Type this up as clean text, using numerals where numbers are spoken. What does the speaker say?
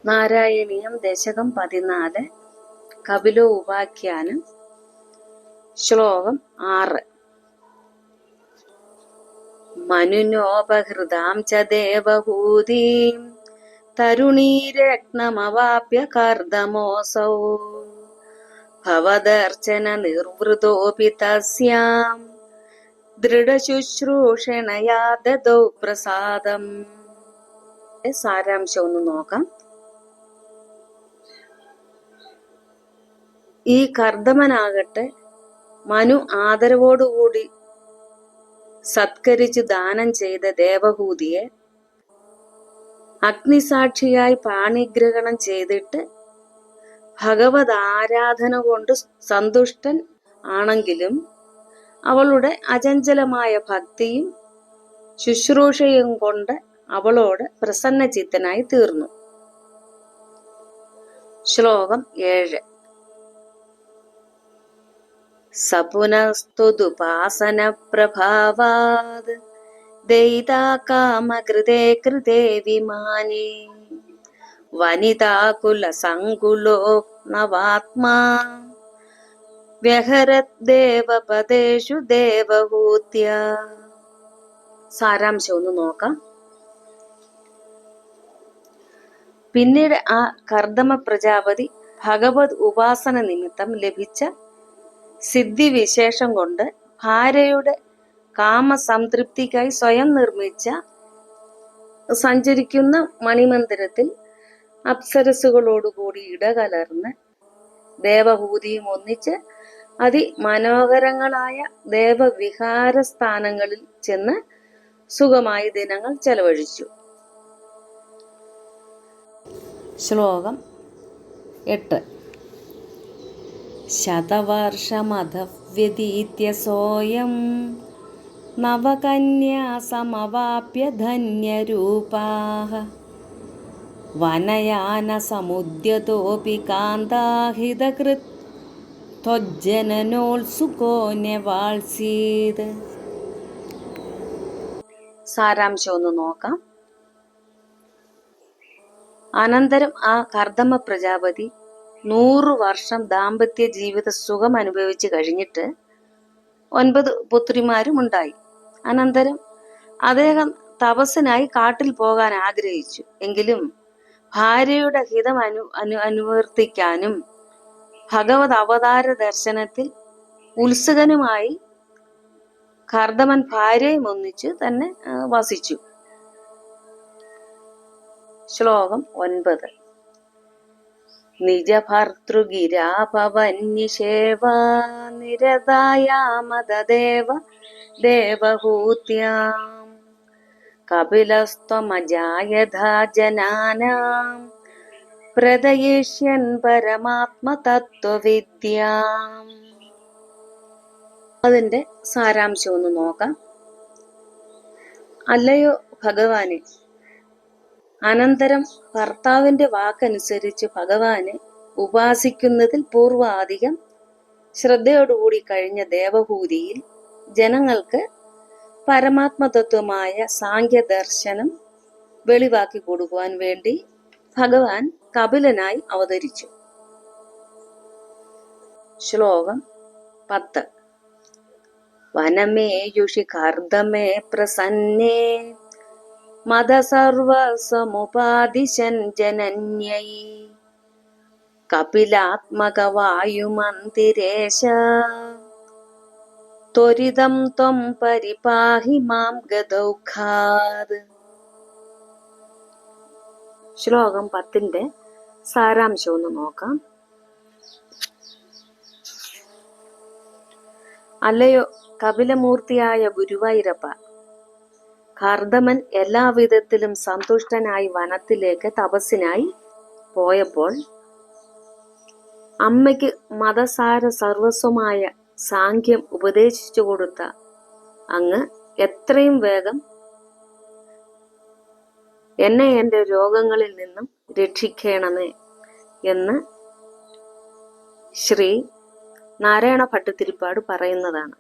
നാരായണീയം ദശകം 14 കപിലോ ഉപാഖ്യാനം ശ്ലോകം 6. മനുനോപഹൃതാം ച ദേവഹൂതീം തരുണീരത്നമവാപ്യ കർദമോസൗ ഭവദർശന നിർവൃതോപി തസ്യാം ദൃഢശുശ്രൂഷണയാ ദദൗ പ്രസാദം. സാരാംശം ഒന്ന് നോക്കാം. ഈ കർദമനാകട്ടെ മനു ആദരവോടുകൂടി സത്കരിച്ചു ദാനം ചെയ്ത ദേവഹൂതിയെ അഗ്നിസാക്ഷിയായി പാണിഗ്രഹണം ചെയ്തിട്ട് ഭഗവത് ആരാധന കൊണ്ട് സന്തുഷ്ടൻ ആണെങ്കിലും അവളുടെ അചഞ്ചലമായ ഭക്തിയും ശുശ്രൂഷയും കൊണ്ട് അവളോട് പ്രസന്നചിത്തനായി തീർന്നു. ശ്ലോകം 7. സപുനസ്തുതുപാസന പ്രഭാവാത് ദൈതാ കാമകൃതേ കൃതേ വിമാനേ വനിതാകുല സങ്കുലോ നവാത്മാ വ്യഹരത് ദേവപദേഷു ദേവഹൂത്യ. സാരാംശം ഒന്ന് നോക്കാം. പിന്നീട് ആ കർദമ പ്രജാപതി ഭഗവത് ഉപാസന നിമിത്തം ലഭിച്ച സിദ്ധിവിശേഷം കൊണ്ട് ഭാര്യയുടെ കാമസംതൃപ്തിക്കായി സ്വയം നിർമ്മിച്ച സഞ്ചരിക്കുന്ന മണിമന്ദിരത്തിൽ അപ്സരസുകളോടുകൂടി ഇടകലർന്ന് ദേവഹൂതിയും ഒന്നിച്ച് അതിമനോഹരങ്ങളായ ദേവവിഹാര സ്ഥാനങ്ങളിൽ ചെന്ന് സുഖമായി ദിനങ്ങൾ ചെലവഴിച്ചു. ശ്ലോകം 8. ശതവർഷമധവ്യതീത്യ സോയം നവകന്യാസമവാപ്യ ധന്യരൂപാഃ വനയാനസമുദ്യതോപി കാന്താഹിതകൃത് ത്വജ്ജനനോത്സുകോ ന്യവാൾസീത്. സാരാംശം ഒന്ന് നോക്കാം. അനന്തരം ആ കർദമ പ്രജാപതി 100 വർഷം ദാമ്പത്യ ജീവിത സുഖം അനുഭവിച്ചു കഴിഞ്ഞിട്ട് 9 പുത്രിമാരും ഉണ്ടായി. അനന്തരം അദ്ദേഹം തപസ്സിനായി കാട്ടിൽ പോകാൻ ആഗ്രഹിച്ചു. എങ്കിലും ഭാര്യയുടെ ഹിതം അനുവർത്തിക്കാനും ഭഗവത് അവതാര ദർശനത്തിൽ ഉത്സുകനുമായി കർദമൻ ഭാര്യയും ഒന്നിച്ചു തന്നെ വസിച്ചു. ശ്ലോകം 9. നിജഭർതൃഗിരാപവന്യശേവാ നിരതായാമതദേവ ദേവഹൂത്യാം കപിലസ്ത്വമജായഥാ ജനാനാം പ്രദയിഷ്യൻ പരമാത്മതത്വവിദ്യാം. അതിന്റെ സാരാംശം ഒന്ന് നോക്കാം. അല്ലയോ ഭഗവാനെ, അനന്തരം ഭർത്താവിന്റെ വാക്കനുസരിച്ച് ഭഗവാനെ ഉപാസിക്കുന്നതിൽ പൂർവാധികം ശ്രദ്ധയോടുകൂടി കഴിഞ്ഞ ദേവഹൂതിയിൽ ജനങ്ങൾക്ക് പരമാത്മതത്വമായ സാഖ്യദർശനം വെളിവാക്കി കൊടുക്കുവാൻ വേണ്ടി ഭഗവാൻ കപിലനായി അവതരിച്ചു. ശ്ലോകം 10. വനമേയുഷി കർദമേ പ്രസന്നേ മദസർവസമുപാദിശൻ ജനന്യൈ കപിലാത്മകവായുമന്തിരേശ ത്വരിതം ത്വം പരിപാഹി മാം ഗദൗഘാത്. ശ്ലോകം 10ന്റെ സാരാംശം ഒന്ന് നോക്കാം. അല്ലയോ കപിലമൂർത്തിയായ ഗുരുവായൂരപ്പ, കർദമൻ എല്ലാവിധത്തിലും സന്തുഷ്ടനായി വനത്തിലേക്ക് തപസ്സിനായി പോയപ്പോൾ അമ്മയ്ക്ക് മതസാര സർവസ്വമായ സാഖ്യം ഉപദേശിച്ചു കൊടുത്ത അങ്ങ് എത്രയും വേഗം എന്നെ എൻ്റെ രോഗങ്ങളിൽ നിന്നും രക്ഷിക്കണമേ എന്ന് ശ്രീ നാരായണ ഭട്ടതിരിപ്പാട് പറയുന്നതാണ്.